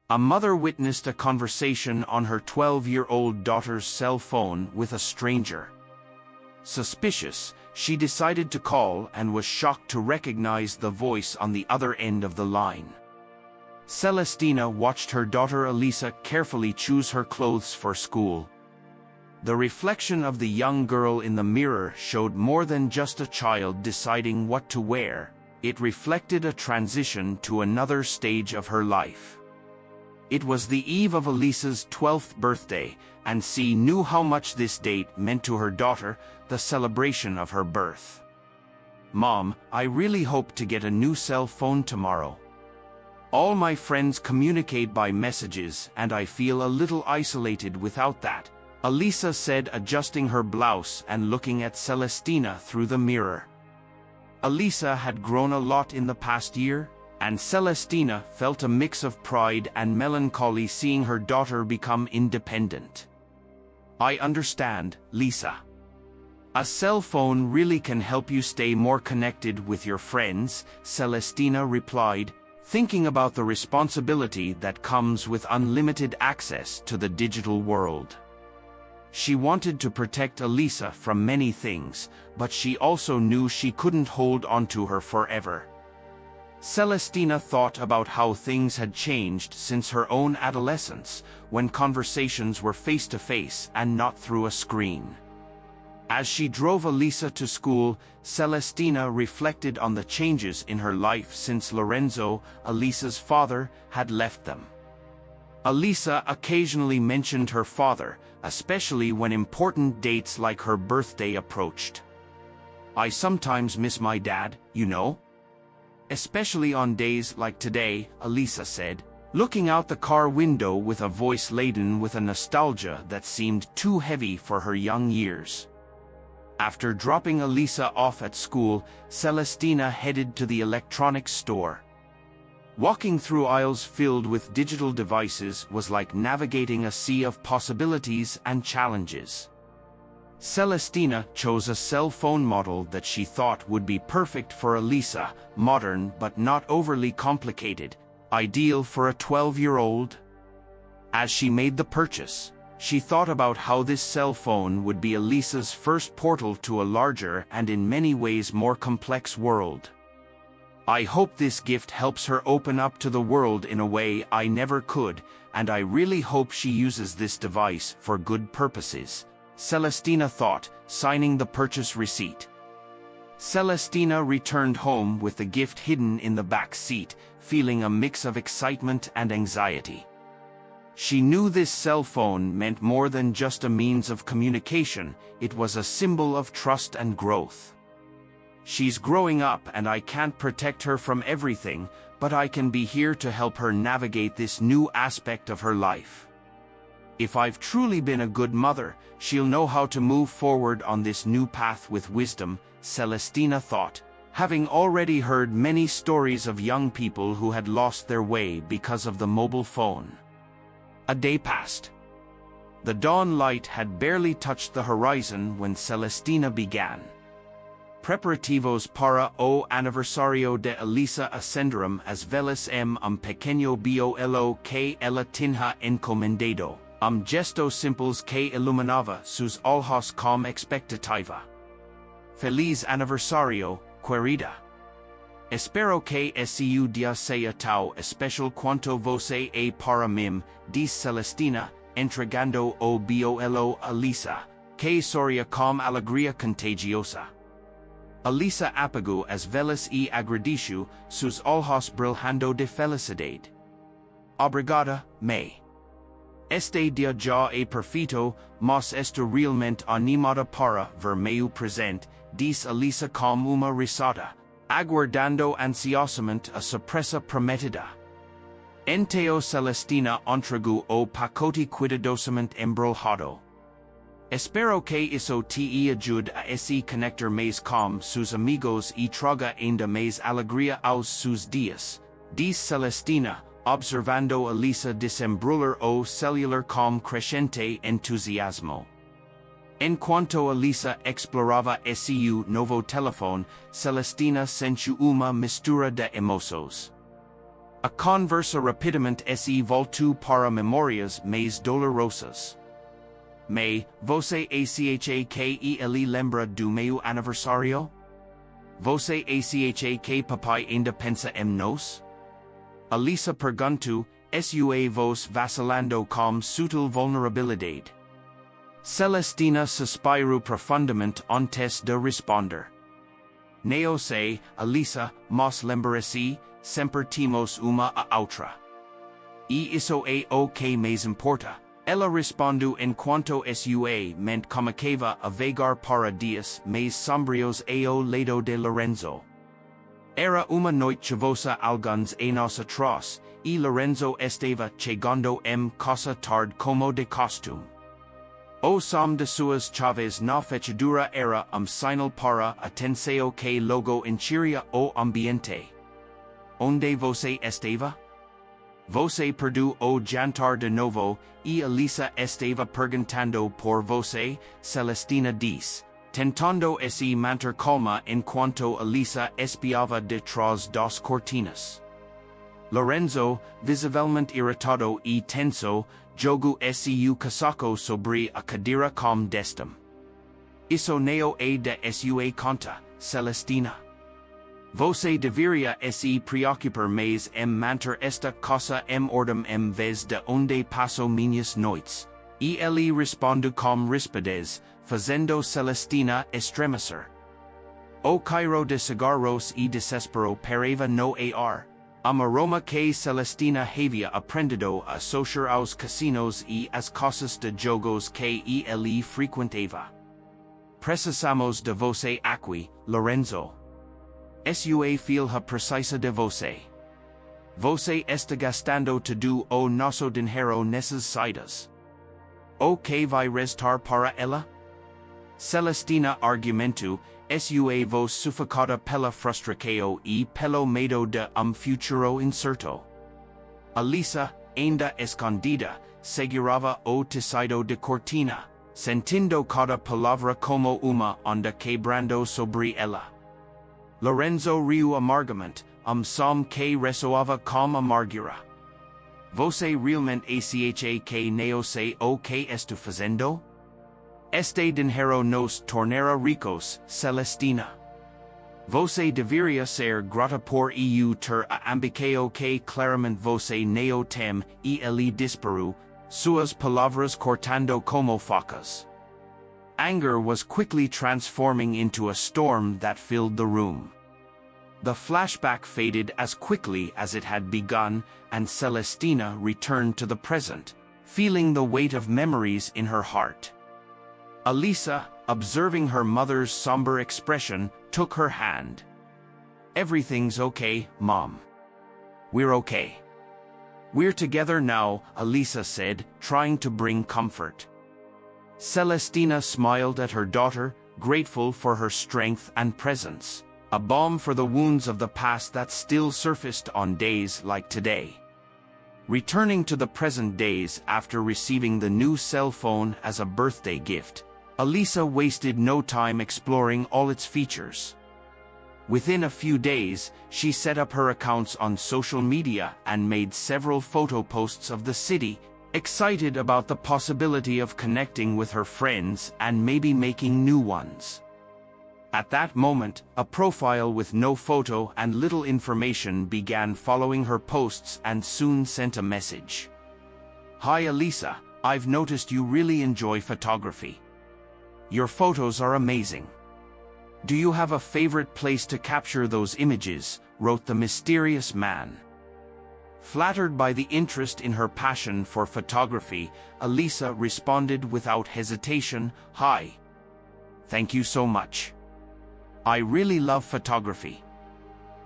A mother witnessed a conversation on her 12-year-old daughter's cell phone with a stranger. Suspicious, she decided to call and was shocked to recognize the voice on the other end of the line. Celestina watched her daughter Elisa carefully choose her clothes for school. The reflection of the young girl in the mirror showed more than just a child deciding what to wear. It reflected a transition to another stage of her life. It was the eve of Elisa's 12th birthday, and she knew how much this date meant to her daughter, the celebration of her birth. "Mom, I really hope to get a new cell phone tomorrow. All my friends communicate by messages and I feel a little isolated without that," Elisa said, adjusting her blouse and looking at Celestina through the mirror. Elisa had grown a lot in the past year, and Celestina felt a mix of pride and melancholy seeing her daughter become independent. "I understand, Lisa. A cell phone really can help you stay more connected with your friends," Celestina replied, thinking about the responsibility that comes with unlimited access to the digital world. She wanted to protect Elisa from many things, but she also knew she couldn't hold on to her forever. Celestina thought about how things had changed since her own adolescence, when conversations were face-to-face and not through a screen. As she drove Elisa to school, Celestina reflected on the changes in her life since Lorenzo, Elisa's father, had left them. Elisa occasionally mentioned her father, especially when important dates like her birthday approached. "I sometimes miss my dad, you know. Especially on days like today," Elisa said, looking out the car window with a voice laden with a nostalgia that seemed too heavy for her young years. After dropping Elisa off at school, Celestina headed to the electronics store. Walking through aisles filled with digital devices was like navigating a sea of possibilities and challenges. Celestina chose a cell phone model that she thought would be perfect for Elisa, modern but not overly complicated, ideal for a 12-year-old. As she made the purchase, she thought about how this cell phone would be Elisa's first portal to a larger and in many ways more complex world. "I hope this gift helps her open up to the world in a way I never could, and I really hope she uses this device for good purposes," Celestina thought, signing the purchase receipt. Celestina returned home with the gift hidden in the back seat, feeling a mix of excitement and anxiety. She knew this cell phone meant more than just a means of communication, it was a symbol of trust and growth. "She's growing up and I can't protect her from everything, but I can be here to help her navigate this new aspect of her life. If I've truly been a good mother, she'll know how to move forward on this new path with wisdom," Celestina thought, having already heard many stories of young people who had lost their way because of the mobile phone. A day passed. The dawn light had barely touched the horizon when Celestina began. "Preparativos para o aniversario de Elisa Ascenderam as velas pequeño bolo que ela tinha encomendado, gesto simples que iluminava sus ojos com expectativa. Feliz aniversario, querida. Espero que esse dia sea tão especial quanto você é para mim," disse Celestina, entregando o bolo a Elisa, que sorria com alegria contagiosa. Elisa apagou as velas e agradeceu, sus ojos brilhando de felicidade. "Obrigada, mãe. Este dia já é perfeito, mas estou realmente animada para ver meu presente," disse Elisa com uma risada, aguardando ansiosamente a surpresa prometida. Então Celestina entregou o pacote cuidadosamente embrulhado. "Espero que isso te ajude a se conectar mais com seus amigos e traga ainda mais alegria aos seus dias," disse Celestina, observando Elisa desembrulhar o celular com crescente entusiasmo. Enquanto Elisa explorava esse novo telefone, Celestina sentiu uma mistura de emoções. A conversa rapidamente se voltu para memorias mais dolorosas. May, você acha que ele lembra do meu aniversário? Você acha que papai ainda pensa em nós? Alisa perguntou, sua voz vacilando com sutil vulnerabilidade. Celestina suspirou profundamente antes de responder. Não sei, Alisa, mas lembrarse, sempre temos uma a outra. E isso é o que mais importa. Ela respondeu enquanto sua mente começava a vagar para dias mais sombrios ao lado de Lorenzo. Era uma noite chuvosa alguns anos atrás, e Lorenzo estava chegando em casa tarde como de costume. O som de suas chaves na fechadura era sinal para atenção que logo encheria o ambiente. Onde você estava? Você perdeu o jantar de novo, e Alisa estava perguntando por você, Celestina disse, tentando se manter calma enquanto Alisa espiava de trás das cortinas. Lorenzo, visivelmente irritado e tenso, jogou seu casaco sobre a cadeira com desdém. Isso não é de sua conta, Celestina. Você deveria se preocupar mais em manter esta casa em ordem em vez de onde passo minhas noites. E ele respondeu com rispidez, fazendo Celestina estremecer. O cairo de cigarros e desespero parava no ar. Aroma que Celestina havia aprendido a associar aos casinos e às casas de jogos que ele frequentava. Precisamos de você aqui, Lorenzo. Sua filha precisa de você. Você está gastando todo o nosso dinheiro nessas saídas. O que vai restar para ela? Celestina argumentou, sua voz sufocada pela frustração e pelo medo de futuro incerto. Alisa, ainda escondida, segurava o tecido de cortina, sentindo cada palavra como uma onda quebrando sobre ela. Lorenzo riu amargamente, som que ressoava com amargura. Você realmente acha que não sei o que estou fazendo? Este dinheiro nos tornará ricos, Celestina. Você deveria ser grata por eu ter a ambição que claramente você não tem, e ele disparou, suas palavras cortando como facas. Anger was quickly transforming into a storm that filled the room. The flashback faded as quickly as it had begun, and Celestina returned to the present, feeling the weight of memories in her heart. Alisa, observing her mother's somber expression, took her hand. Everything's okay, Mom. We're okay. We're together now, Alisa said, trying to bring comfort. Celestina smiled at her daughter, grateful for her strength and presence, a balm for the wounds of the past that still surfaced on days like today. Returning to the present days after receiving the new cell phone as a birthday gift, Alisa wasted no time exploring all its features. Within a few days, she set up her accounts on social media and made several photo posts of the city, excited about the possibility of connecting with her friends and maybe making new ones. At that moment, a profile with no photo and little information began following her posts and soon sent a message. Hi Alisa, I've noticed you really enjoy photography. Your photos are amazing. Do you have a favorite place to capture those images? Wrote the mysterious man. Flattered by the interest in her passion for photography, Alisa responded without hesitation, Hi. Thank you so much. I really love photography.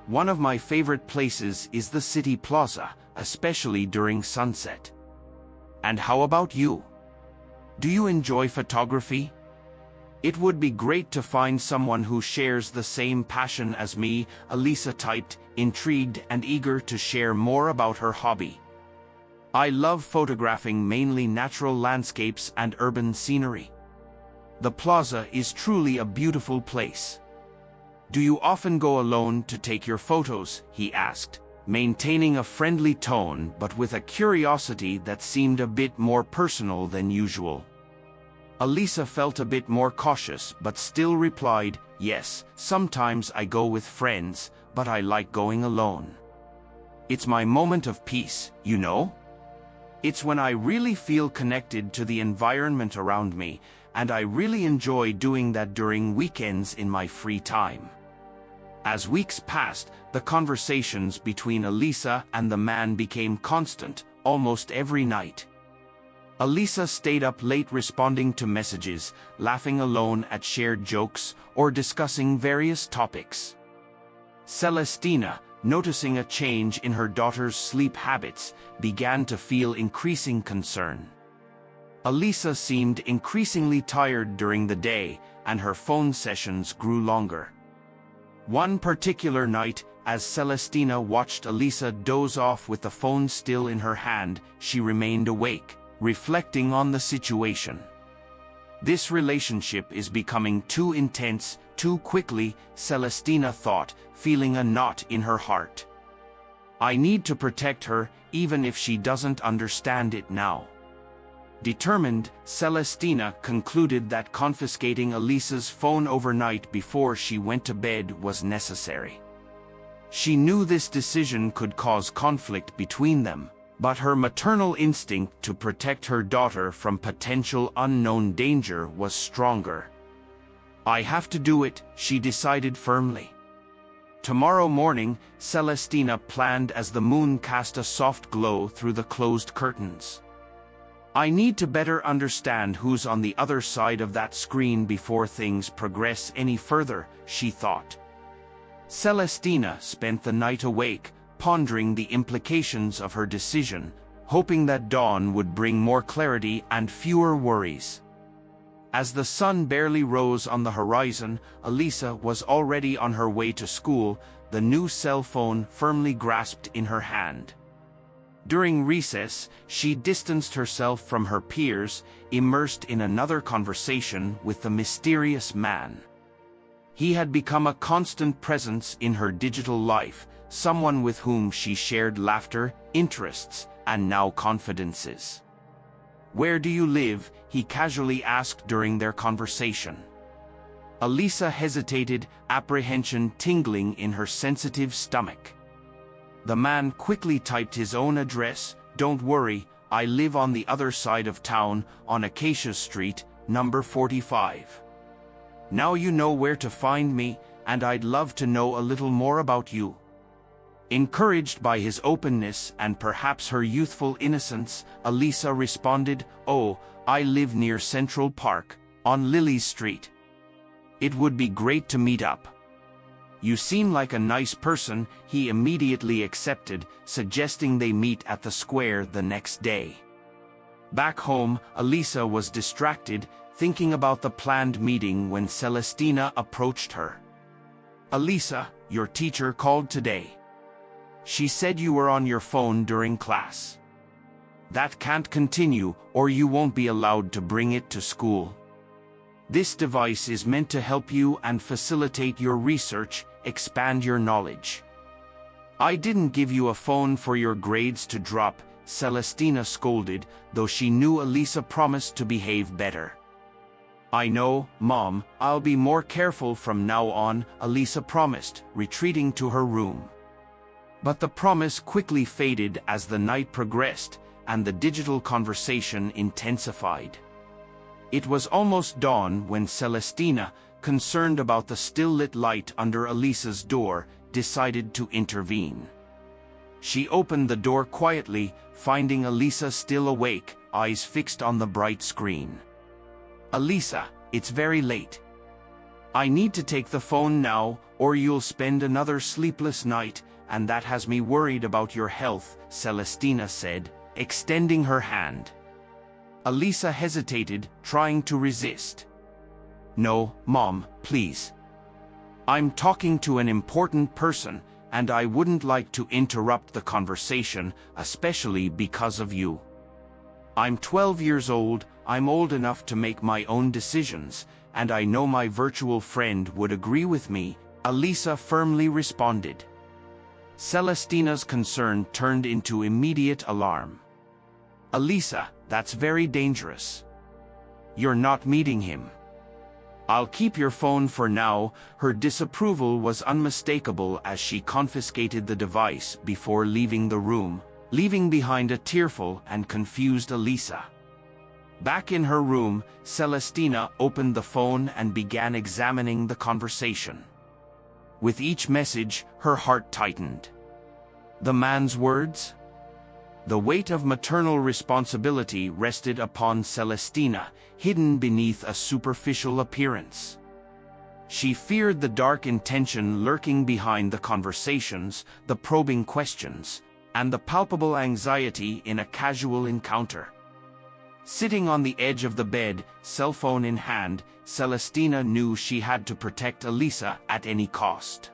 One of my favorite places is the city plaza, especially during sunset. And how about you? Do you enjoy photography? It would be great to find someone who shares the same passion as me, Alisa typed, intrigued and eager to share more about her hobby. I love photographing mainly natural landscapes and urban scenery. The plaza is truly a beautiful place. Do you often go alone to take your photos? He asked, maintaining a friendly tone but with a curiosity that seemed a bit more personal than usual. Alisa felt a bit more cautious but still replied, "Yes, sometimes I go with friends, but I like going alone. It's my moment of peace, you know? It's when I really feel connected to the environment around me, and I really enjoy doing that during weekends in my free time." As weeks passed, the conversations between Alisa and the man became constant, almost every night. Alisa stayed up late responding to messages, laughing alone at shared jokes, or discussing various topics. Celestina, noticing a change in her daughter's sleep habits, began to feel increasing concern. Alisa seemed increasingly tired during the day, and her phone sessions grew longer. One particular night, as Celestina watched Alisa doze off with the phone still in her hand, she remained awake, reflecting on the situation. This relationship is becoming too intense, too quickly, Celestina thought, feeling a knot in her heart. I need to protect her, even if she doesn't understand it now. Determined, Celestina concluded that confiscating Alisa's phone overnight before she went to bed was necessary. She knew this decision could cause conflict between them, but her maternal instinct to protect her daughter from potential unknown danger was stronger. "I have to do it," she decided firmly. Tomorrow morning, Celestina planned as the moon cast a soft glow through the closed curtains. "I need to better understand who's on the other side of that screen before things progress any further," she thought. Celestina spent the night awake, pondering the implications of her decision, hoping that dawn would bring more clarity and fewer worries. As the sun barely rose on the horizon, Alisa was already on her way to school, the new cell phone firmly grasped in her hand. During recess, she distanced herself from her peers, immersed in another conversation with the mysterious man. He had become a constant presence in her digital life, someone with whom she shared laughter, interests, and now confidences. "Where do you live?" he casually asked during their conversation. Alisa hesitated, apprehension tingling in her sensitive stomach. The man quickly typed his own address. "Don't worry, I live on the other side of town, on Acacia Street, number 45. Now you know where to find me, and I'd love to know a little more about you." Encouraged by his openness and perhaps her youthful innocence, Alisa responded, "Oh, I live near Central Park, on Lily Street. It would be great to meet up." "You seem like a nice person," he immediately accepted, suggesting they meet at the square the next day. Back home, Alisa was distracted, thinking about the planned meeting when Celestina approached her. "Alisa, your teacher called today. She said you were on your phone during class. That can't continue, or you won't be allowed to bring it to school. This device is meant to help you and facilitate your research, expand your knowledge. I didn't give you a phone for your grades to drop," Celestina scolded, though she knew Alisa promised to behave better. "I know, Mom, I'll be more careful from now on," Alisa promised, retreating to her room. But the promise quickly faded as the night progressed, and the digital conversation intensified. It was almost dawn when Celestina, concerned about the still-lit light under Alisa's door, decided to intervene. She opened the door quietly, finding Alisa still awake, eyes fixed on the bright screen. "Alisa, it's very late. I need to take the phone now, or you'll spend another sleepless night, and that has me worried about your health," Celestina said, extending her hand. Alisa hesitated, trying to resist. "No, Mom, please. I'm talking to an important person, and I wouldn't like to interrupt the conversation, especially because of you. I'm 12 years old, I'm old enough to make my own decisions, and I know my virtual friend would agree with me," Alisa firmly responded. Celestina's concern turned into immediate alarm. "Elisa, that's very dangerous. You're not meeting him." "I'll keep your phone for now." Her disapproval was unmistakable as she confiscated the device before leaving the room, leaving behind a tearful and confused Elisa. Back in her room, Celestina opened the phone and began examining the conversation. With each message, her heart tightened. The man's words? The weight of maternal responsibility rested upon Celestina, hidden beneath a superficial appearance. She feared the dark intention lurking behind the conversations, the probing questions, and the palpable anxiety in a casual encounter. Sitting on the edge of the bed, cell phone in hand, Celestina knew she had to protect Elisa at any cost.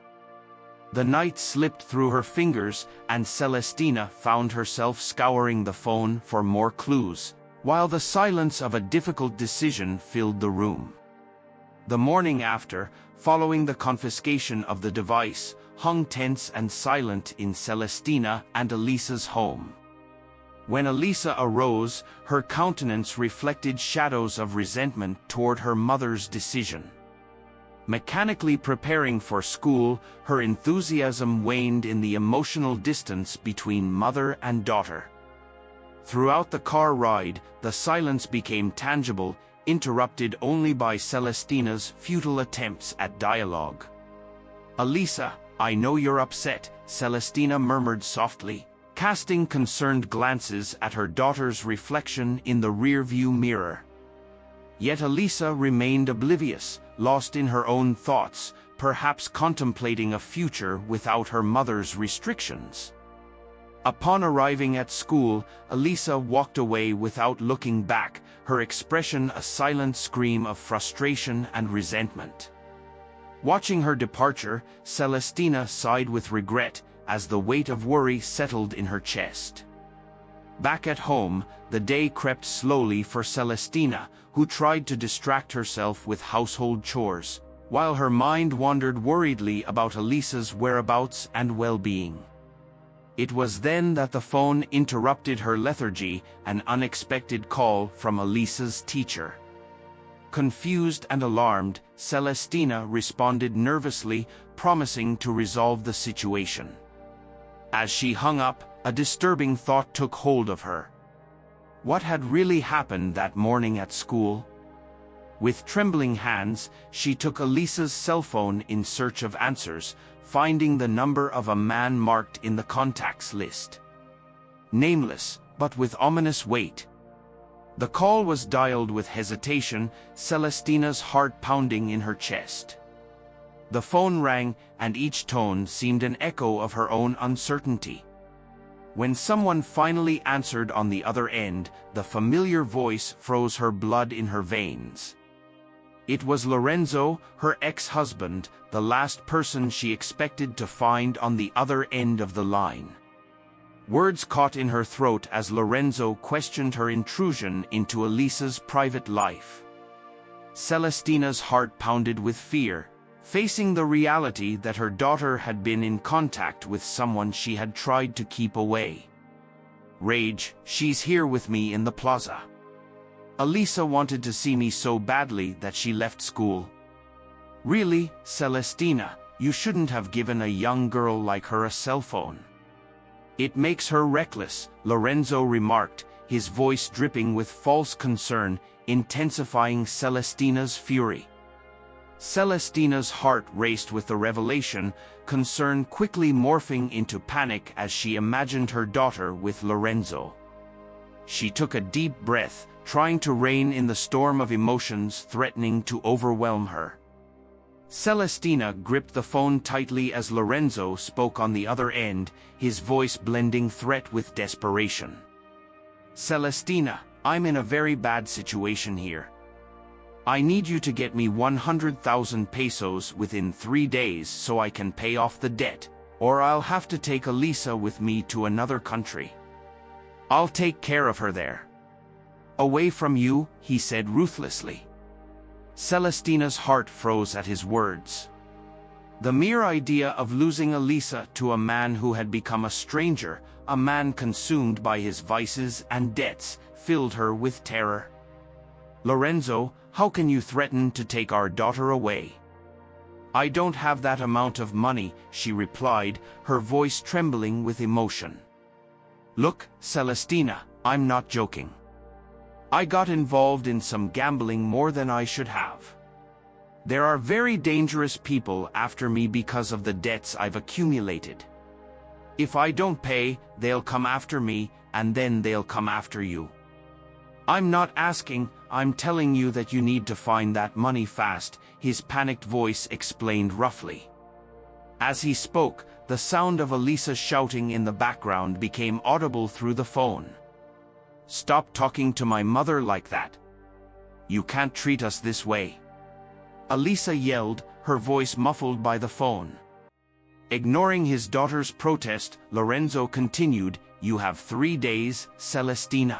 The night slipped through her fingers, and Celestina found herself scouring the phone for more clues, while the silence of a difficult decision filled the room. The morning after, following the confiscation of the device, hung tense and silent in Celestina and Elisa's home. When Elisa arose, her countenance reflected shadows of resentment toward her mother's decision. Mechanically preparing for school, her enthusiasm waned in the emotional distance between mother and daughter. Throughout the car ride, the silence became tangible, interrupted only by Celestina's futile attempts at dialogue. "Elisa, I know you're upset," Celestina murmured softly, casting concerned glances at her daughter's reflection in the rearview mirror. Yet Elisa remained oblivious, lost in her own thoughts, perhaps contemplating a future without her mother's restrictions. Upon arriving at school, Elisa walked away without looking back, her expression a silent scream of frustration and resentment. Watching her departure, Celestina sighed with regret as the weight of worry settled in her chest. Back at home, the day crept slowly for Celestina, who tried to distract herself with household chores, while her mind wandered worriedly about Elisa's whereabouts and well-being. It was then that the phone interrupted her lethargy, an unexpected call from Elisa's teacher. Confused and alarmed, Celestina responded nervously, promising to resolve the situation. As she hung up, a disturbing thought took hold of her. What had really happened that morning at school? With trembling hands, she took Elisa's cell phone in search of answers, finding the number of a man marked in the contacts list. Nameless, but with ominous weight. The call was dialed with hesitation, Celestina's heart pounding in her chest. The phone rang, and each tone seemed an echo of her own uncertainty. When someone finally answered on the other end, the familiar voice froze her blood in her veins. It was Lorenzo, her ex-husband, the last person she expected to find on the other end of the line. Words caught in her throat as Lorenzo questioned her intrusion into Elisa's private life. Celestina's heart pounded with fear, facing the reality that her daughter had been in contact with someone she had tried to keep away. Rage, "She's here with me in the plaza. Elisa wanted to see me so badly that she left school." "Really, Celestina, you shouldn't have given a young girl like her a cell phone. It makes her reckless," Lorenzo remarked, his voice dripping with false concern, intensifying Celestina's fury. Celestina's heart raced with the revelation, concern quickly morphing into panic as she imagined her daughter with Lorenzo. She took a deep breath, trying to rein in the storm of emotions threatening to overwhelm her. Celestina gripped the phone tightly as Lorenzo spoke on the other end, his voice blending threat with desperation. "Celestina, I'm in a very bad situation here. I need you to get me 100,000 pesos within 3 days so I can pay off the debt, or I'll have to take Elisa with me to another country. I'll take care of her there." "Away from you," he said ruthlessly. Celestina's heart froze at his words. The mere idea of losing Elisa to a man who had become a stranger, a man consumed by his vices and debts, filled her with terror. "Lorenzo, how can you threaten to take our daughter away?" "I don't have that amount of money," she replied, her voice trembling with emotion. "Look, Celestina, I'm not joking. I got involved in some gambling more than I should have. There are very dangerous people after me because of the debts I've accumulated. If I don't pay, they'll come after me, and then they'll come after you. I'm not asking, I'm telling you that you need to find that money fast," his panicked voice explained roughly. As he spoke, the sound of Elisa shouting in the background became audible through the phone. "Stop talking to my mother like that. You can't treat us this way," Elisa yelled, her voice muffled by the phone. Ignoring his daughter's protest, Lorenzo continued, "You have 3 days, Celestina.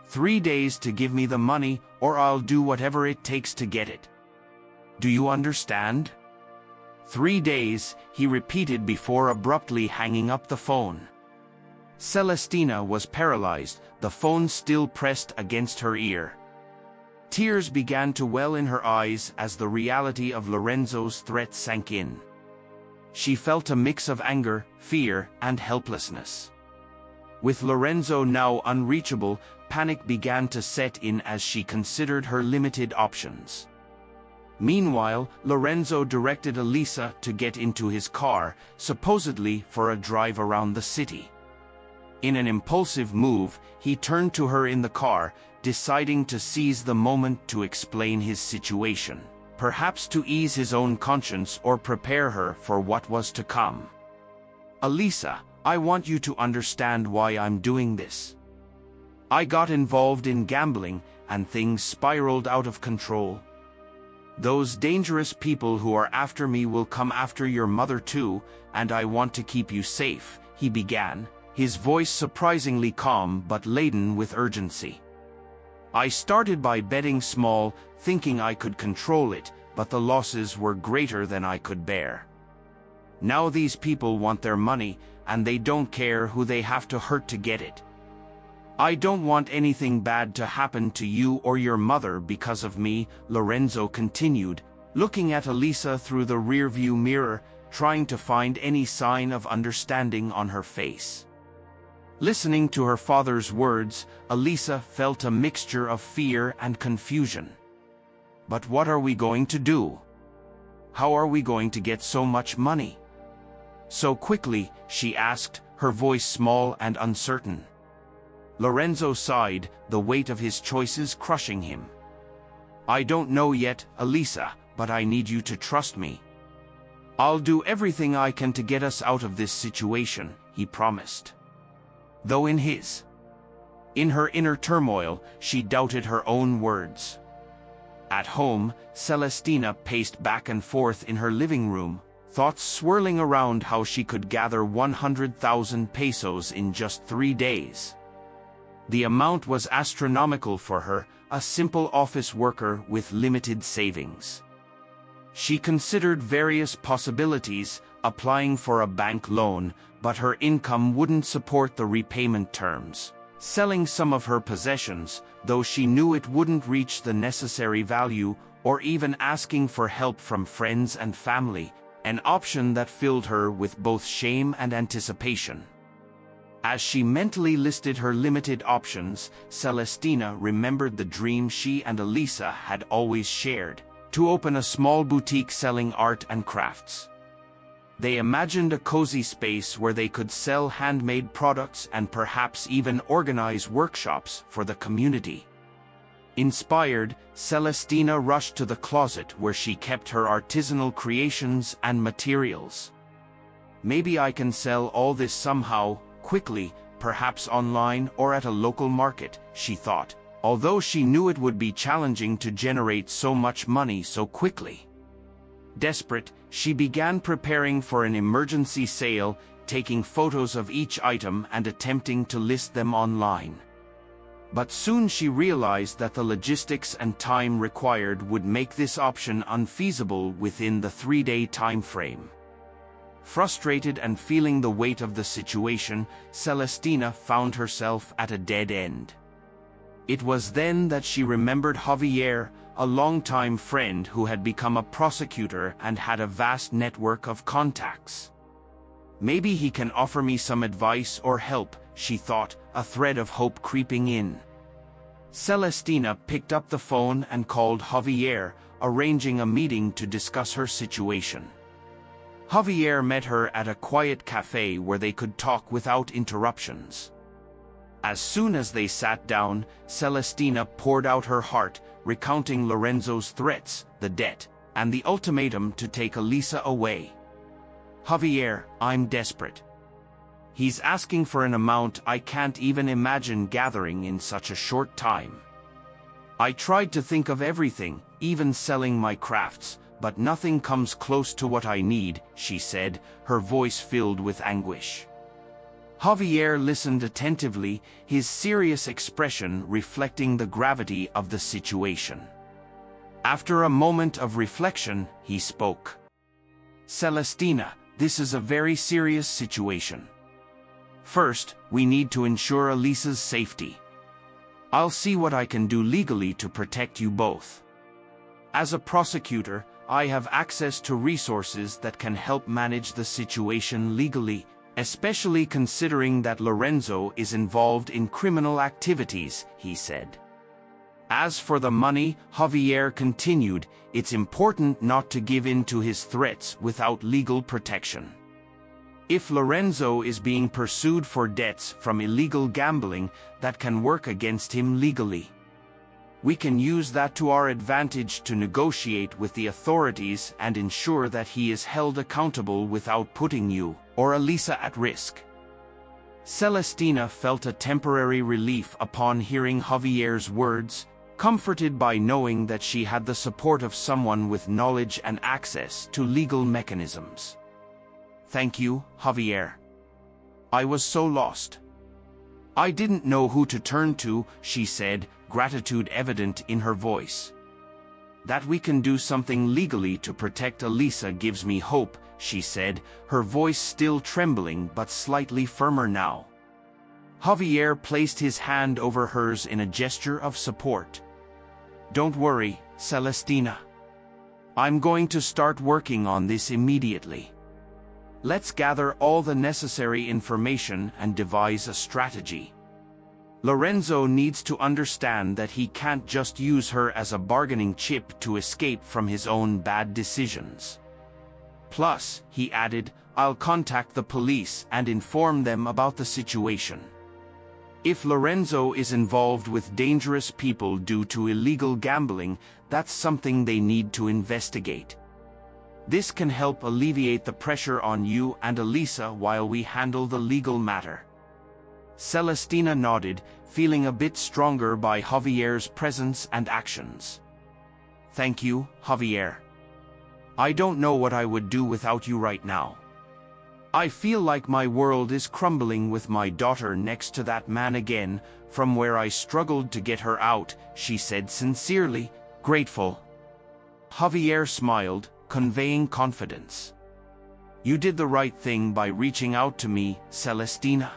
3 days to give me the money, or I'll do whatever it takes to get it. Do you understand?" 3 days, he repeated before abruptly hanging up the phone. Celestina was paralyzed, the phone still pressed against her ear. Tears began to well in her eyes as the reality of Lorenzo's threat sank in. She felt a mix of anger, fear, and helplessness. With Lorenzo now unreachable, panic began to set in as she considered her limited options. Meanwhile, Lorenzo directed Elisa to get into his car, supposedly for a drive around the city. In an impulsive move, he turned to her in the car, deciding to seize the moment to explain his situation, perhaps to ease his own conscience or prepare her for what was to come. "Elisa, I want you to understand why I'm doing this. I got involved in gambling, and things spiraled out of control. Those dangerous people who are after me will come after your mother too, and I want to keep you safe," he began, his voice surprisingly calm but laden with urgency. "I started by betting small, thinking I could control it, but the losses were greater than I could bear. Now these people want their money, and they don't care who they have to hurt to get it. I don't want anything bad to happen to you or your mother because of me," Lorenzo continued, looking at Elisa through the rearview mirror, trying to find any sign of understanding on her face. Listening to her father's words, Elisa felt a mixture of fear and confusion. "But what are we going to do? How are we going to get so much money so quickly?" she asked, her voice small and uncertain. Lorenzo sighed, the weight of his choices crushing him. "I don't know yet, Elisa, but I need you to trust me. I'll do everything I can to get us out of this situation," he promised. Though in her inner turmoil, she doubted her own words. At home, Celestina paced back and forth in her living room, thoughts swirling around how she could gather 100,000 pesos in just 3 days. The amount was astronomical for her, a simple office worker with limited savings. She considered various possibilities, applying for a bank loan, but her income wouldn't support the repayment terms. Selling some of her possessions, though she knew it wouldn't reach the necessary value, or even asking for help from friends and family, an option that filled her with both shame and anticipation. As she mentally listed her limited options, Celestina remembered the dream she and Elisa had always shared, to open a small boutique selling art and crafts. They imagined a cozy space where they could sell handmade products and perhaps even organize workshops for the community. Inspired, Celestina rushed to the closet where she kept her artisanal creations and materials. "Maybe I can sell all this somehow, quickly, perhaps online or at a local market," she thought, although she knew it would be challenging to generate so much money so quickly. Desperate, she began preparing for an emergency sale, taking photos of each item and attempting to list them online. But soon she realized that the logistics and time required would make this option unfeasible within the 3-day time frame. Frustrated and feeling the weight of the situation, Celestina found herself at a dead end. It was then that she remembered Javier, a longtime friend who had become a prosecutor and had a vast network of contacts. Maybe he can offer me some advice or help, she thought, a thread of hope creeping in. Celestina picked up the phone and called Javier, arranging a meeting to discuss her situation. Javier met her at a quiet cafe where they could talk without interruptions. As soon as they sat down, Celestina poured out her heart, recounting Lorenzo's threats, the debt, and the ultimatum to take Elisa away. "Javier, I'm desperate. He's asking for an amount I can't even imagine gathering in such a short time. I tried to think of everything, even selling my crafts, but nothing comes close to what I need," she said, her voice filled with anguish. Javier listened attentively, his serious expression reflecting the gravity of the situation. After a moment of reflection, he spoke. "Celestina, this is a very serious situation. First, we need to ensure Elisa's safety. I'll see what I can do legally to protect you both. As a prosecutor, I have access to resources that can help manage the situation legally, especially considering that Lorenzo is involved in criminal activities," he said. As for the money, Javier continued, "It's important not to give in to his threats without legal protection. If Lorenzo is being pursued for debts from illegal gambling, that can work against him legally. We can use that to our advantage to negotiate with the authorities and ensure that he is held accountable without putting you or Elisa at risk." Celestina felt a temporary relief upon hearing Javier's words, comforted by knowing that she had the support of someone with knowledge and access to legal mechanisms. "Thank you, Javier. I was so lost. I didn't know who to turn to," she said, gratitude evident in her voice. "That we can do something legally to protect Elisa gives me hope," she said, her voice still trembling but slightly firmer now. Javier placed his hand over hers in a gesture of support. "Don't worry, Celestina. I'm going to start working on this immediately. Let's gather all the necessary information and devise a strategy. Lorenzo needs to understand that he can't just use her as a bargaining chip to escape from his own bad decisions. Plus," he added, "I'll contact the police and inform them about the situation. If Lorenzo is involved with dangerous people due to illegal gambling, that's something they need to investigate. This can help alleviate the pressure on you and Elisa while we handle the legal matter." Celestina nodded, feeling a bit stronger by Javier's presence and actions. "Thank you, Javier. I don't know what I would do without you right now. I feel like my world is crumbling with my daughter next to that man again, from where I struggled to get her out," she said sincerely, grateful. Javier smiled, conveying confidence. "You did the right thing by reaching out to me, Celestina.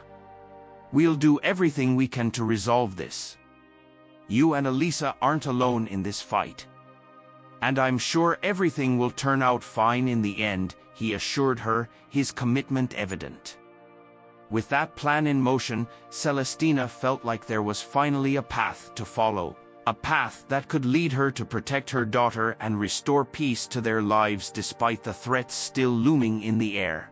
We'll do everything we can to resolve this. You and Elisa aren't alone in this fight. And I'm sure everything will turn out fine in the end," he assured her, his commitment evident. With that plan in motion, Celestina felt like there was finally a path to follow, a path that could lead her to protect her daughter and restore peace to their lives despite the threats still looming in the air.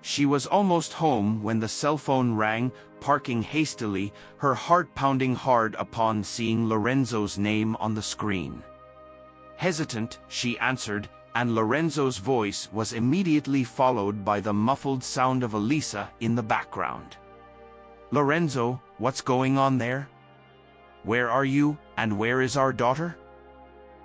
She was almost home when the cell phone rang, parking hastily, her heart pounding hard upon seeing Lorenzo's name on the screen. Hesitant, she answered, and Lorenzo's voice was immediately followed by the muffled sound of Elisa in the background. "Lorenzo, what's going on there? Where are you, and where is our daughter?"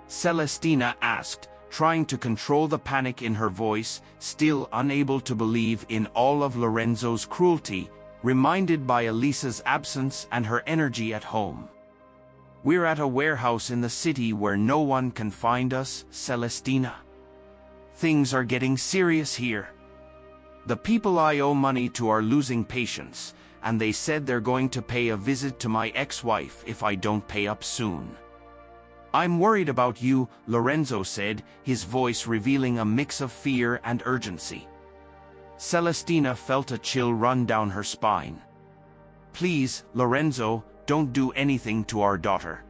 Celestina asked, trying to control the panic in her voice, still unable to believe in all of Lorenzo's cruelty, reminded by Elisa's absence and her energy at home. "We're at a warehouse in the city where no one can find us, Celestina. Things are getting serious here. The people I owe money to are losing patience, and they said they're going to pay a visit to my ex-wife if I don't pay up soon. I'm worried about you," Lorenzo said, his voice revealing a mix of fear and urgency. Celestina felt a chill run down her spine. "Please, Lorenzo, don't do anything to our daughter.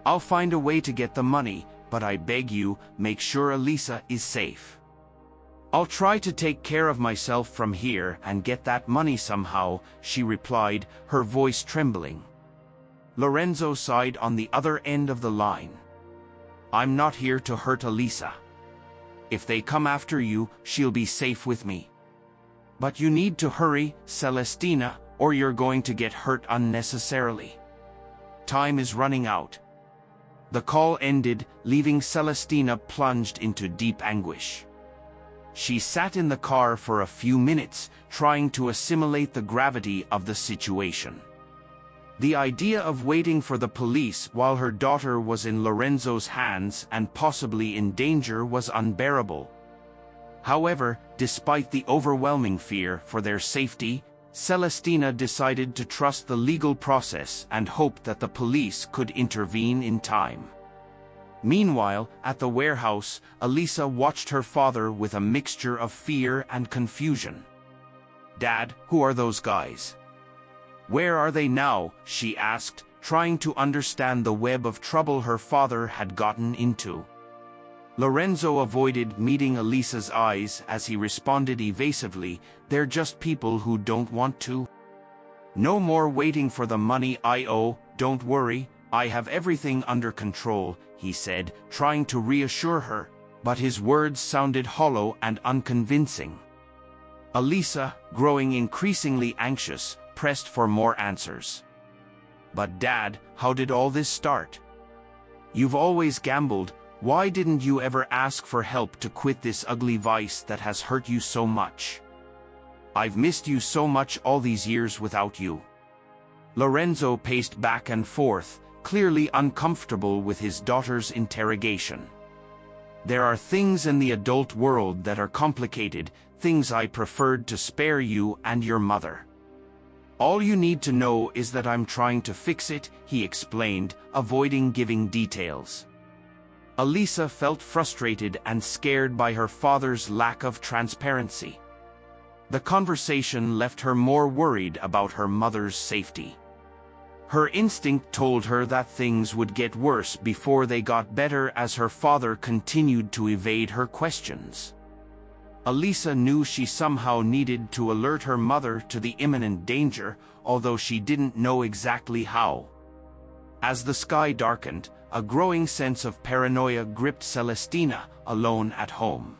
I'll find a way to get the money, but I beg you, make sure Elisa is safe. I'll try to take care of myself from here and get that money somehow," she replied, her voice trembling. Lorenzo sighed on the other end of the line. "I'm not here to hurt Elisa. If they come after you, she'll be safe with me. But you need to hurry, Celestina, or you're going to get hurt unnecessarily. Time is running out." The call ended, leaving Celestina plunged into deep anguish. She sat in the car for a few minutes, trying to assimilate the gravity of the situation. The idea of waiting for the police while her daughter was in Lorenzo's hands and possibly in danger was unbearable. However, despite the overwhelming fear for their safety, Celestina decided to trust the legal process and hoped that the police could intervene in time. Meanwhile, at the warehouse, Elisa watched her father with a mixture of fear and confusion. "Dad, who are those guys? Where are they now?" she asked, trying to understand the web of trouble her father had gotten into. Lorenzo avoided meeting Elisa's eyes as he responded evasively, "They're just people who don't want to. No more waiting for the money I owe, don't worry, I have everything under control," he said, trying to reassure her, but his words sounded hollow and unconvincing. Elisa, growing increasingly anxious, pressed for more answers. "But Dad, how did all this start? You've always gambled. Why didn't you ever ask for help to quit this ugly vice that has hurt you so much? I've missed you so much all these years without you." Lorenzo paced back and forth, clearly uncomfortable with his daughter's interrogation. "There are things in the adult world that are complicated, things I preferred to spare you and your mother. All you need to know is that I'm trying to fix it," he explained, avoiding giving details. Elisa felt frustrated and scared by her father's lack of transparency. The conversation left her more worried about her mother's safety. Her instinct told her that things would get worse before they got better as her father continued to evade her questions. Elisa knew she somehow needed to alert her mother to the imminent danger, although she didn't know exactly how. As the sky darkened, a growing sense of paranoia gripped Celestina, alone at home.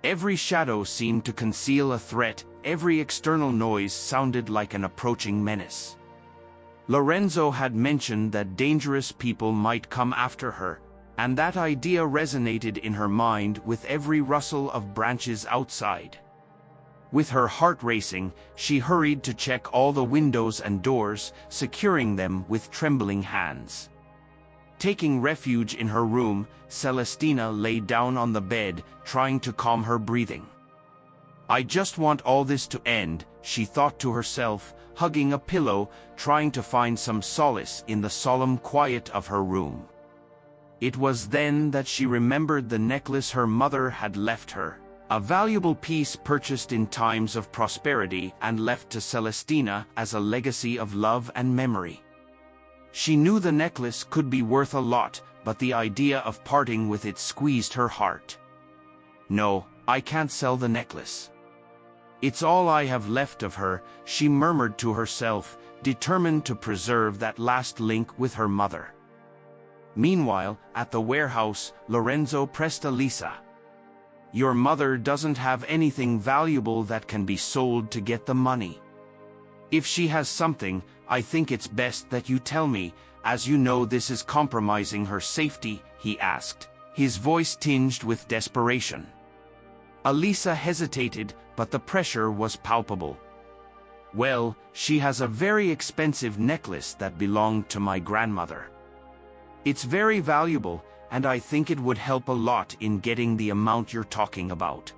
Every shadow seemed to conceal a threat, every external noise sounded like an approaching menace. Lorenzo had mentioned that dangerous people might come after her, and that idea resonated in her mind with every rustle of branches outside. With her heart racing, she hurried to check all the windows and doors, securing them with trembling hands. Taking refuge in her room, Celestina lay down on the bed, trying to calm her breathing. "I just want all this to end," she thought to herself, hugging a pillow, trying to find some solace in the solemn quiet of her room. It was then that she remembered the necklace her mother had left her, a valuable piece purchased in times of prosperity and left to Celestina as a legacy of love and memory. She knew the necklace could be worth a lot, but the idea of parting with it squeezed her heart. "No, I can't sell the necklace. It's all I have left of her," she murmured to herself, determined to preserve that last link with her mother. Meanwhile, at the warehouse, Lorenzo pressed Elisa. "Your mother doesn't have anything valuable that can be sold to get the money. If she has something, I think it's best that you tell me, as you know this is compromising her safety," he asked, his voice tinged with desperation. Elisa hesitated, but the pressure was palpable. Well, she has a very expensive necklace that belonged to my grandmother. It's very valuable, and I think it would help a lot in getting the amount you're talking about.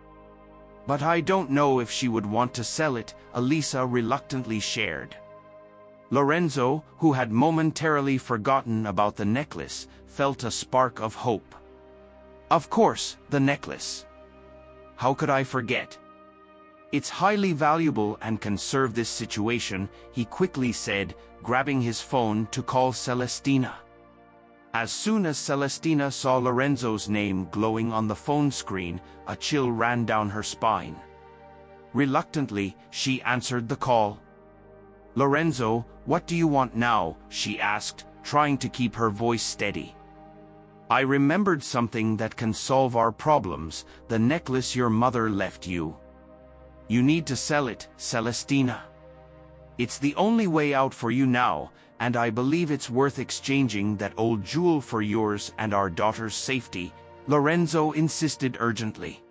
But I don't know if she would want to sell it, Elisa reluctantly shared. Lorenzo, who had momentarily forgotten about the necklace, felt a spark of hope. Of course, the necklace. How could I forget? It's highly valuable and can serve this situation, he quickly said, grabbing his phone to call Celestina. As soon as Celestina saw Lorenzo's name glowing on the phone screen, a chill ran down her spine. Reluctantly, she answered the call. "Lorenzo, what do you want now?" she asked, trying to keep her voice steady. "I remembered something that can solve our problems, the necklace your mother left you. You need to sell it, Celestina. It's the only way out for you now, and I believe it's worth exchanging that old jewel for yours and our daughter's safety," Lorenzo insisted urgently.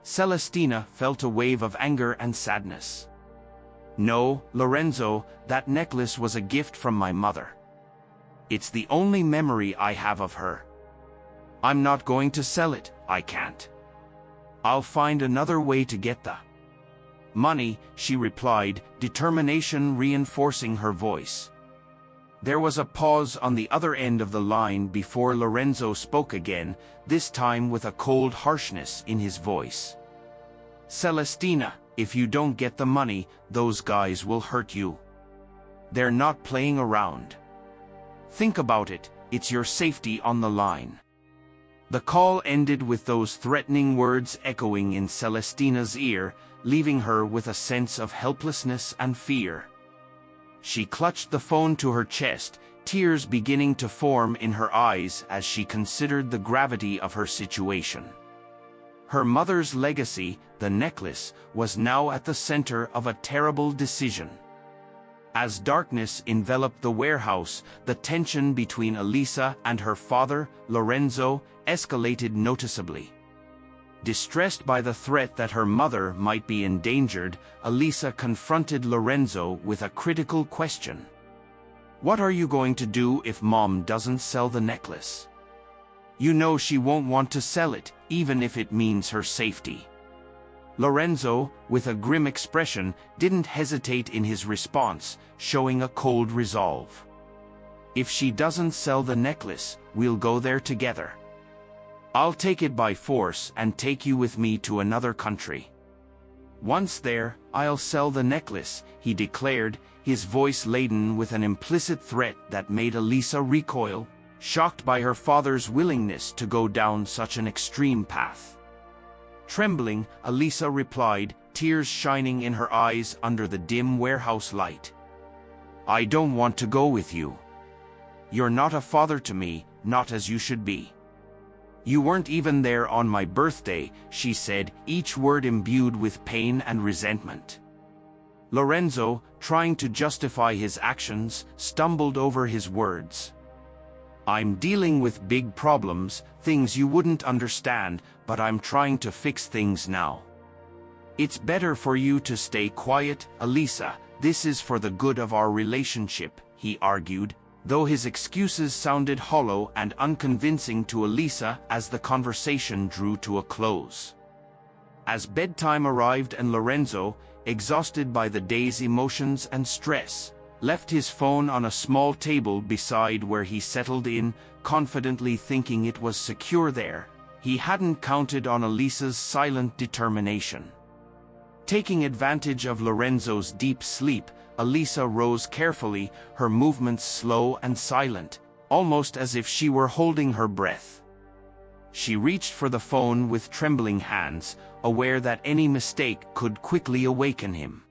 Celestina felt a wave of anger and sadness. "No, Lorenzo, that necklace was a gift from my mother. It's the only memory I have of her. I'm not going to sell it, I can't. I'll find another way to get the money," she replied, determination reinforcing her voice. There was a pause on the other end of the line before Lorenzo spoke again, this time with a cold harshness in his voice. "Celestina, if you don't get the money, those guys will hurt you. They're not playing around. Think about it, it's your safety on the line." The call ended with those threatening words echoing in Celestina's ear, leaving her with a sense of helplessness and fear. She clutched the phone to her chest, tears beginning to form in her eyes as she considered the gravity of her situation. Her mother's legacy, the necklace, was now at the center of a terrible decision. As darkness enveloped the warehouse, the tension between Elisa and her father, Lorenzo, escalated noticeably. Distressed by the threat that her mother might be endangered, Elisa confronted Lorenzo with a critical question. "What are you going to do if Mom doesn't sell the necklace? You know she won't want to sell it, even if it means her safety." Lorenzo, with a grim expression, didn't hesitate in his response, showing a cold resolve. "If she doesn't sell the necklace, we'll go there together. I'll take it by force and take you with me to another country. Once there, I'll sell the necklace," he declared, his voice laden with an implicit threat that made Elisa recoil, shocked by her father's willingness to go down such an extreme path. Trembling, Elisa replied, tears shining in her eyes under the dim warehouse light. "I don't want to go with you. You're not a father to me, not as you should be. You weren't even there on my birthday," she said, each word imbued with pain and resentment. Lorenzo, trying to justify his actions, stumbled over his words. "I'm dealing with big problems, things you wouldn't understand, but I'm trying to fix things now. It's better for you to stay quiet, Elisa, this is for the good of our relationship," he argued, though his excuses sounded hollow and unconvincing to Elisa as the conversation drew to a close. As bedtime arrived and Lorenzo, exhausted by the day's emotions and stress, left his phone on a small table beside where he settled in, confidently thinking it was secure there, he hadn't counted on Elisa's silent determination. Taking advantage of Lorenzo's deep sleep, Elisa rose carefully, her movements slow and silent, almost as if she were holding her breath. She reached for the phone with trembling hands, aware that any mistake could quickly awaken him.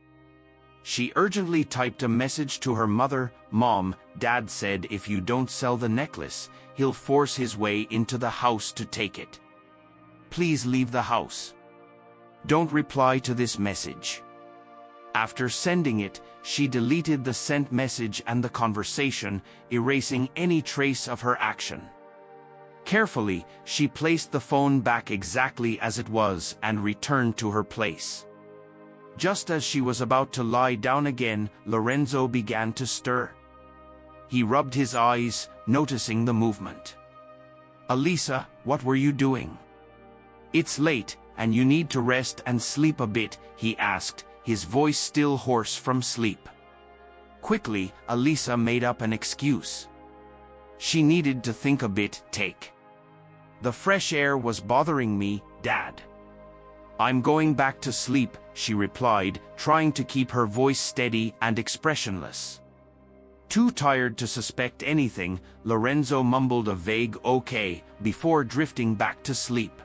She urgently typed a message to her mother. "Mom, Dad said if you don't sell the necklace, he'll force his way into the house to take it. Please leave the house. Don't reply to this message." After sending it, she deleted the sent message and the conversation, erasing any trace of her action. Carefully, she placed the phone back exactly as it was and returned to her place. Just as she was about to lie down again, Lorenzo began to stir. He rubbed his eyes, noticing the movement. "Elisa, what were you doing?" "It's late, and you need to rest and sleep a bit," he asked, his voice still hoarse from sleep. Quickly, Elisa made up an excuse. She needed to think a bit. "The fresh air was bothering me, Dad." "I'm going back to sleep," she replied, trying to keep her voice steady and expressionless. Too tired to suspect anything, Lorenzo mumbled a vague "okay" before drifting back to sleep.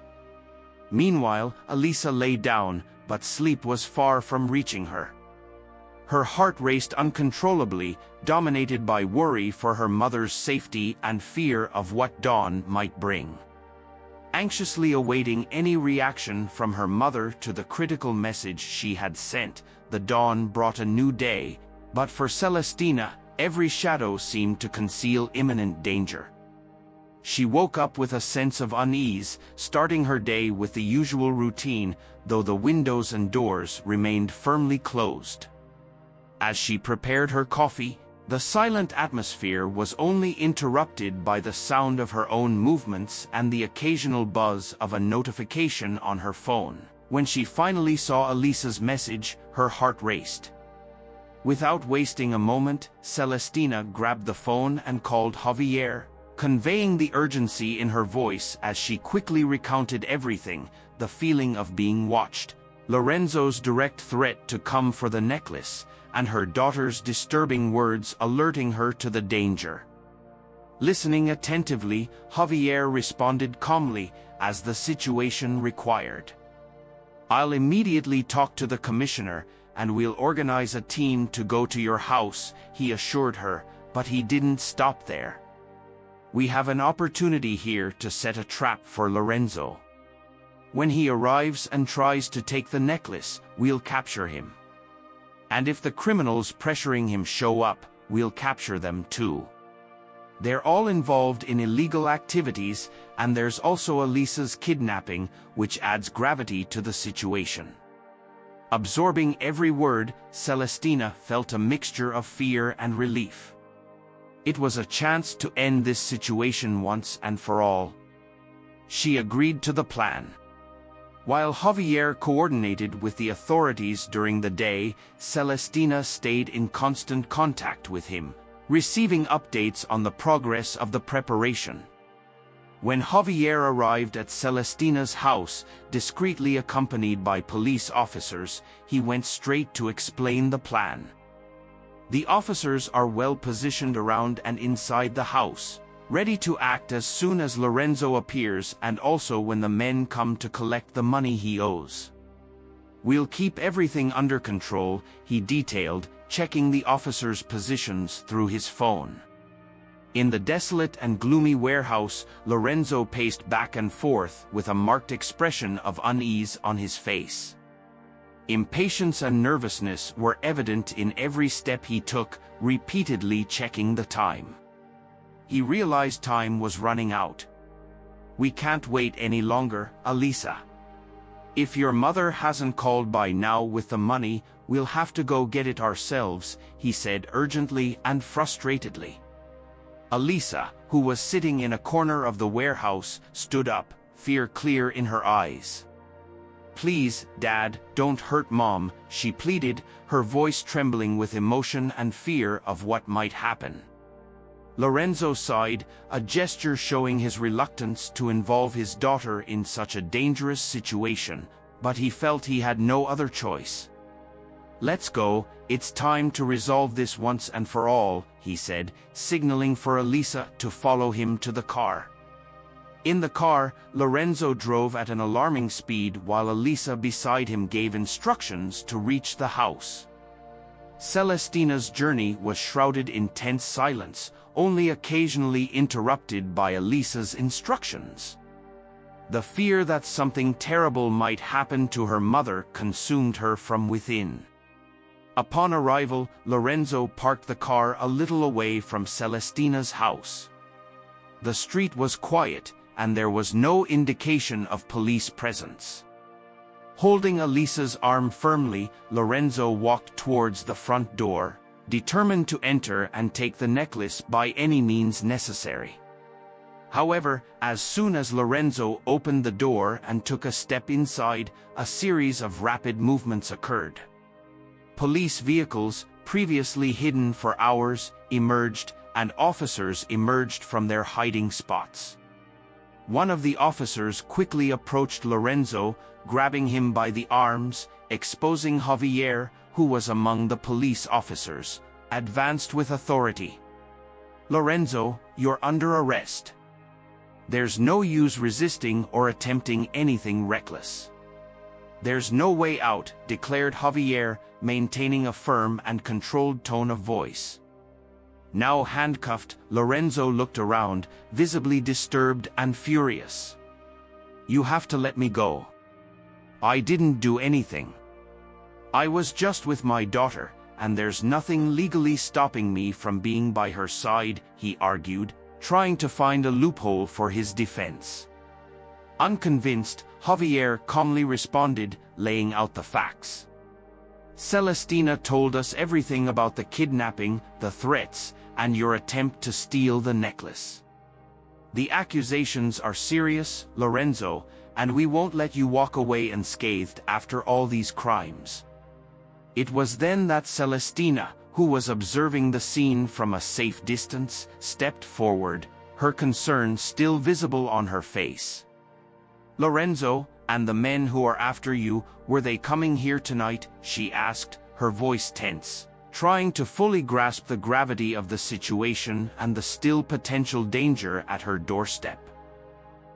Meanwhile, Elisa lay down, but sleep was far from reaching her. Her heart raced uncontrollably, dominated by worry for her mother's safety and fear of what dawn might bring. Anxiously awaiting any reaction from her mother to the critical message she had sent, the dawn brought a new day, but for Celestina, every shadow seemed to conceal imminent danger. She woke up with a sense of unease, starting her day with the usual routine, though the windows and doors remained firmly closed. As she prepared her coffee, the silent atmosphere was only interrupted by the sound of her own movements and the occasional buzz of a notification on her phone. When she finally saw Elisa's message, her heart raced. Without wasting a moment, Celestina grabbed the phone and called Javier, conveying the urgency in her voice as she quickly recounted everything: the feeling of being watched, Lorenzo's direct threat to come for the necklace, and her daughter's disturbing words alerting her to the danger. Listening attentively, Javier responded calmly, as the situation required. "I'll immediately talk to the commissioner, and we'll organize a team to go to your house," he assured her, but he didn't stop there. "We have an opportunity here to set a trap for Lorenzo. When he arrives and tries to take the necklace, we'll capture him. And if the criminals pressuring him show up, we'll capture them too. They're all involved in illegal activities, and there's also Elisa's kidnapping, which adds gravity to the situation." Absorbing every word, Celestina felt a mixture of fear and relief. It was a chance to end this situation once and for all. She agreed to the plan. While Javier coordinated with the authorities during the day, Celestina stayed in constant contact with him, receiving updates on the progress of the preparation. When Javier arrived at Celestina's house, discreetly accompanied by police officers, he went straight to explain the plan. The officers are well positioned around and inside the house, ready to act as soon as Lorenzo appears and also when the men come to collect the money he owes. "We'll keep everything under control," he detailed, checking the officers' positions through his phone. In the desolate and gloomy warehouse, Lorenzo paced back and forth with a marked expression of unease on his face. Impatience and nervousness were evident in every step he took, repeatedly checking the time. He realized time was running out. "We can't wait any longer, Elisa. If your mother hasn't called by now with the money, we'll have to go get it ourselves," he said urgently and frustratedly. Elisa, who was sitting in a corner of the warehouse, stood up, fear clear in her eyes. "Please, Dad, don't hurt Mom," she pleaded, her voice trembling with emotion and fear of what might happen. Lorenzo sighed, a gesture showing his reluctance to involve his daughter in such a dangerous situation, but he felt he had no other choice. "Let's go, it's time to resolve this once and for all," he said, signaling for Elisa to follow him to the car. In the car, Lorenzo drove at an alarming speed while Elisa beside him gave instructions to reach the house. Celestina's journey was shrouded in tense silence, only occasionally interrupted by Elisa's instructions. The fear that something terrible might happen to her mother consumed her from within. Upon arrival, Lorenzo parked the car a little away from Celestina's house. The street was quiet, and there was no indication of police presence. Holding Elisa's arm firmly, Lorenzo walked towards the front door, determined to enter and take the necklace by any means necessary. However, as soon as Lorenzo opened the door and took a step inside, a series of rapid movements occurred. Police vehicles, previously hidden for hours, emerged, and officers emerged from their hiding spots. One of the officers quickly approached Lorenzo, grabbing him by the arms, exposing Javier, who was among the police officers, advanced with authority. "Lorenzo, you're under arrest. There's no use resisting or attempting anything reckless." "There's no way out," declared Javier, maintaining a firm and controlled tone of voice. Now handcuffed, Lorenzo looked around, visibly disturbed and furious. "You have to let me go. I didn't do anything. I was just with my daughter, and there's nothing legally stopping me from being by her side," he argued, trying to find a loophole for his defense. Unconvinced, Javier calmly responded, laying out the facts. "Celestina told us everything about the kidnapping, the threats, and your attempt to steal the necklace. The accusations are serious, Lorenzo, and we won't let you walk away unscathed after all these crimes." It was then that Celestina, who was observing the scene from a safe distance, stepped forward, her concern still visible on her face. "Lorenzo, and the men who are after you, were they coming here tonight?" she asked, her voice tense, trying to fully grasp the gravity of the situation and the still potential danger at her doorstep.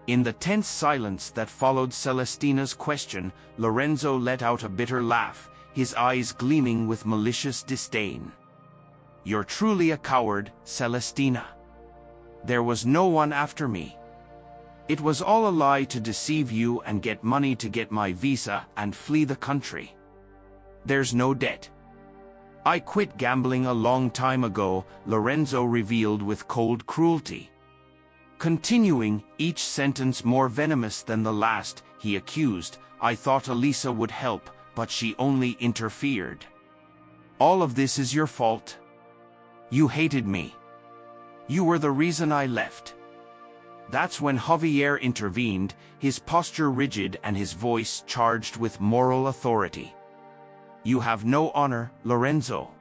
In the tense silence that followed Celestina's question, Lorenzo let out a bitter laugh, his eyes gleaming with malicious disdain. "You're truly a coward, Celestina. There was no one after me. It was all a lie to deceive you and get money to get my visa and flee the country. There's no debt. I quit gambling a long time ago," Lorenzo revealed with cold cruelty. Continuing, each sentence more venomous than the last, he accused, "I thought Elisa would help, but she only interfered. All of this is your fault. You hated me. You were the reason I left." That's when Javier intervened, his posture rigid and his voice charged with moral authority. "You have no honor, Lorenzo.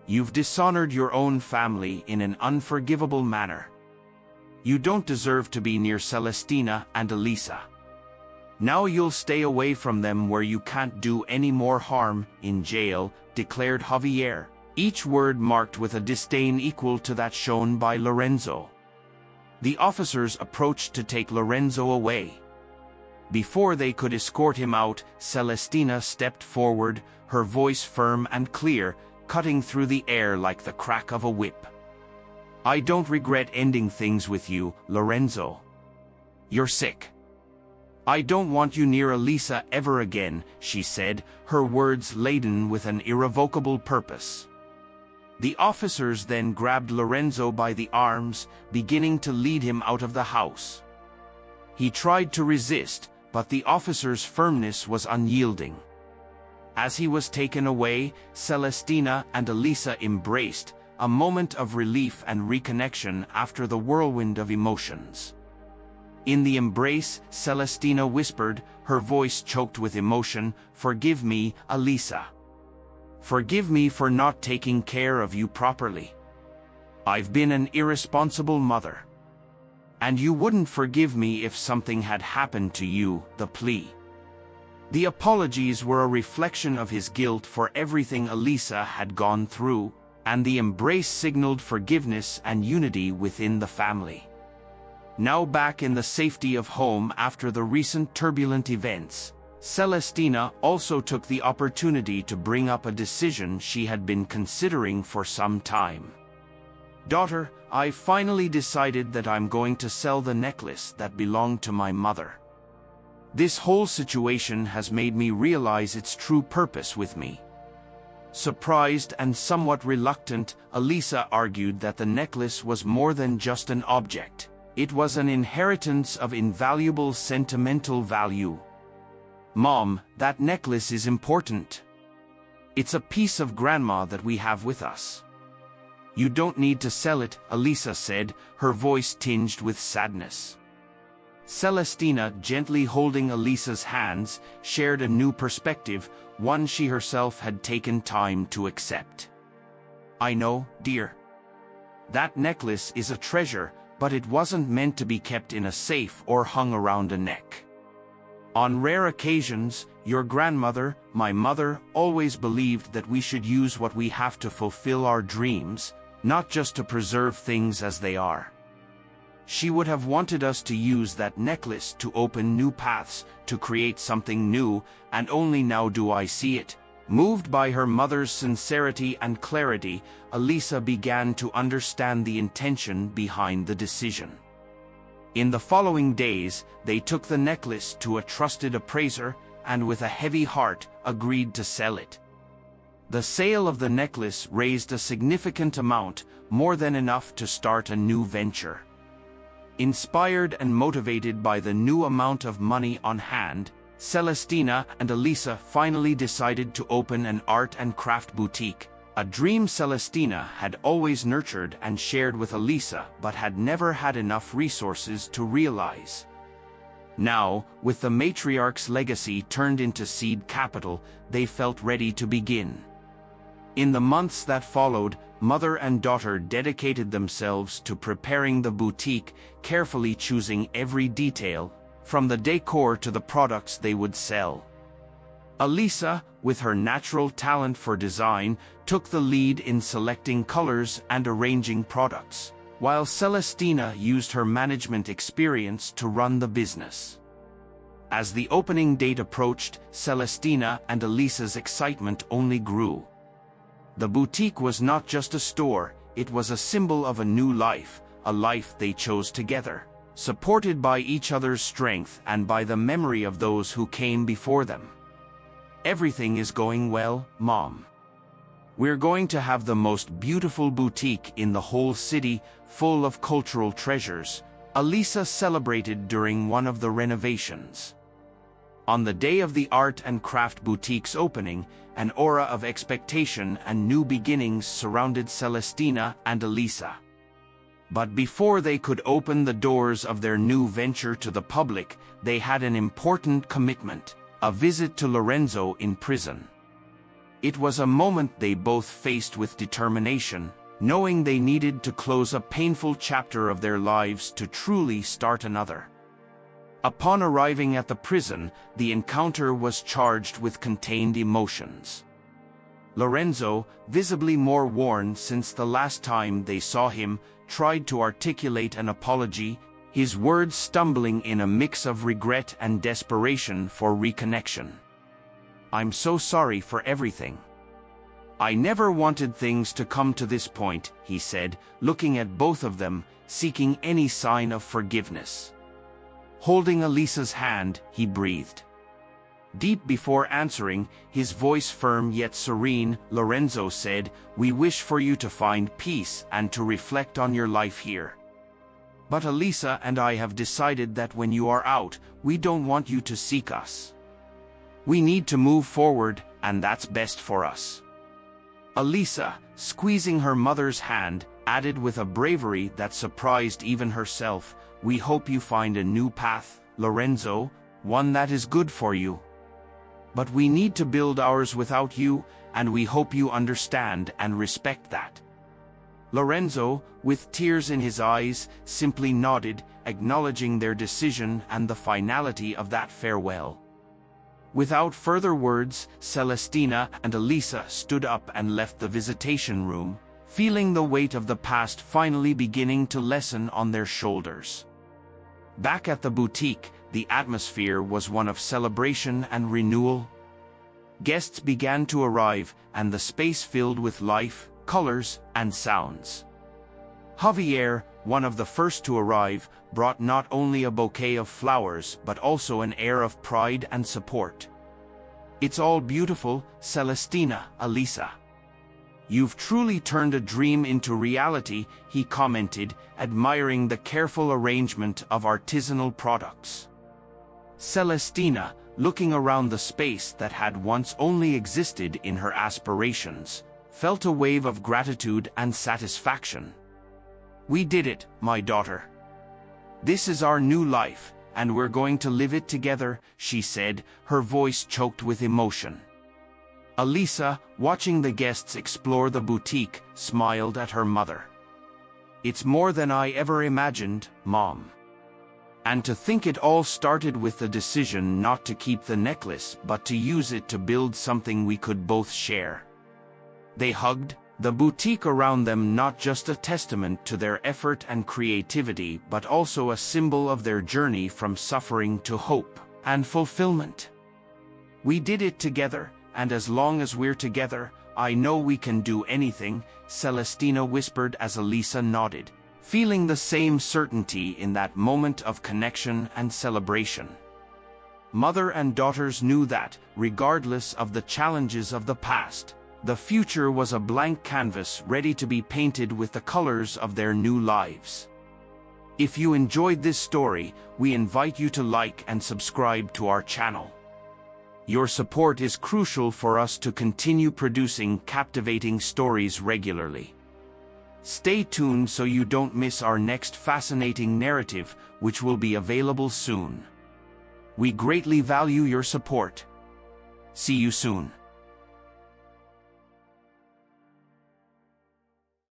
You've dishonored your own family in an unforgivable manner. You don't deserve to be near Celestina and Elisa. Now you'll stay away from them where you can't do any more harm, in jail," declared Javier, each word marked with a disdain equal to that shown by Lorenzo. The officers approached to take Lorenzo away. Before they could escort him out, Celestina stepped forward, her voice firm and clear, cutting through the air like the crack of a whip. "I don't regret ending things with you, Lorenzo. You're sick. I don't want you near Elisa ever again," she said, her words laden with an irrevocable purpose. The officers then grabbed Lorenzo by the arms, beginning to lead him out of the house. He tried to resist, but the officers' firmness was unyielding. As he was taken away, Celestina and Elisa embraced, a moment of relief and reconnection after the whirlwind of emotions. In the embrace, Celestina whispered, her voice choked with emotion, "Forgive me, Elisa. Forgive me for not taking care of you properly. I've been an irresponsible mother. And you wouldn't forgive me if something had happened to you," the plea. The apologies were a reflection of his guilt for everything Elisa had gone through, and the embrace signaled forgiveness and unity within the family. Now back in the safety of home after the recent turbulent events, Celestina also took the opportunity to bring up a decision she had been considering for some time. "Daughter, I finally decided that I'm going to sell the necklace that belonged to my mother. This whole situation has made me realize its true purpose with me." Surprised and somewhat reluctant, Elisa argued that the necklace was more than just an object. It was an inheritance of invaluable sentimental value. "Mom, that necklace is important. It's a piece of grandma that we have with us." "You don't need to sell it," Elisa said, her voice tinged with sadness. Celestina, gently holding Elisa's hands, shared a new perspective, one she herself had taken time to accept. "I know, dear. That necklace is a treasure, but it wasn't meant to be kept in a safe or hung around a neck. On rare occasions, your grandmother, my mother, always believed that we should use what we have to fulfill our dreams, not just to preserve things as they are. She would have wanted us to use that necklace to open new paths, to create something new, and only now do I see it." Moved by her mother's sincerity and clarity, Elisa began to understand the intention behind the decision. In the following days, they took the necklace to a trusted appraiser, and with a heavy heart, agreed to sell it. The sale of the necklace raised a significant amount, more than enough to start a new venture. Inspired and motivated by the new amount of money on hand, Celestina and Elisa finally decided to open an art and craft boutique, a dream Celestina had always nurtured and shared with Elisa but had never had enough resources to realize. Now, with the matriarch's legacy turned into seed capital, they felt ready to begin. In the months that followed, mother and daughter dedicated themselves to preparing the boutique, carefully choosing every detail, from the decor to the products they would sell. Elisa, with her natural talent for design, took the lead in selecting colors and arranging products, while Celestina used her management experience to run the business. As the opening date approached, Celestina and Elisa's excitement only grew. The boutique was not just a store, it was a symbol of a new life, a life they chose together, supported by each other's strength and by the memory of those who came before them. "Everything is going well, Mom. We're going to have the most beautiful boutique in the whole city, full of cultural treasures," Elisa celebrated during one of the renovations. On the day of the art and craft boutique's opening, an aura of expectation and new beginnings surrounded Celestina and Elisa. But before they could open the doors of their new venture to the public, they had an important commitment: a visit to Lorenzo in prison. It was a moment they both faced with determination, knowing they needed to close a painful chapter of their lives to truly start another. Upon arriving at the prison, the encounter was charged with contained emotions. Lorenzo, visibly more worn since the last time they saw him, tried to articulate an apology, his words stumbling in a mix of regret and desperation for reconnection. "I'm so sorry for everything. I never wanted things to come to this point," he said, looking at both of them, seeking any sign of forgiveness. Holding Elisa's hand, he breathed deep before answering, his voice firm yet serene. Lorenzo said, "We wish for you to find peace and to reflect on your life here. But Elisa and I have decided that when you are out, we don't want you to seek us. We need to move forward, and that's best for us." Elisa, squeezing her mother's hand, added with a bravery that surprised even herself, "We hope you find a new path, Lorenzo, one that is good for you. But we need to build ours without you, and we hope you understand and respect that." Lorenzo, with tears in his eyes, simply nodded, acknowledging their decision and the finality of that farewell. Without further words, Celestina and Elisa stood up and left the visitation room, feeling the weight of the past finally beginning to lessen on their shoulders. Back at the boutique, the atmosphere was one of celebration and renewal. Guests began to arrive, and the space filled with life, colors, and sounds. Javier, one of the first to arrive, brought not only a bouquet of flowers but also an air of pride and support. "It's all beautiful, Celestina, Elisa. You've truly turned a dream into reality," he commented, admiring the careful arrangement of artisanal products. Celestina, looking around the space that had once only existed in her aspirations, felt a wave of gratitude and satisfaction. "We did it, my daughter. This is our new life, and we're going to live it together," she said, her voice choked with emotion. Elisa, watching the guests explore the boutique, smiled at her mother. "It's more than I ever imagined, Mom. And to think it all started with the decision not to keep the necklace but to use it to build something we could both share." They hugged, the boutique around them not just a testament to their effort and creativity but also a symbol of their journey from suffering to hope and fulfillment. "We did it together, and as long as we're together, I know we can do anything," Celestina whispered as Elisa nodded, feeling the same certainty in that moment of connection and celebration. Mother and daughters knew that, regardless of the challenges of the past, the future was a blank canvas ready to be painted with the colors of their new lives. If you enjoyed this story, we invite you to like and subscribe to our channel. Your support is crucial for us to continue producing captivating stories regularly. Stay tuned so you don't miss our next fascinating narrative, which will be available soon. We greatly value your support. See you soon.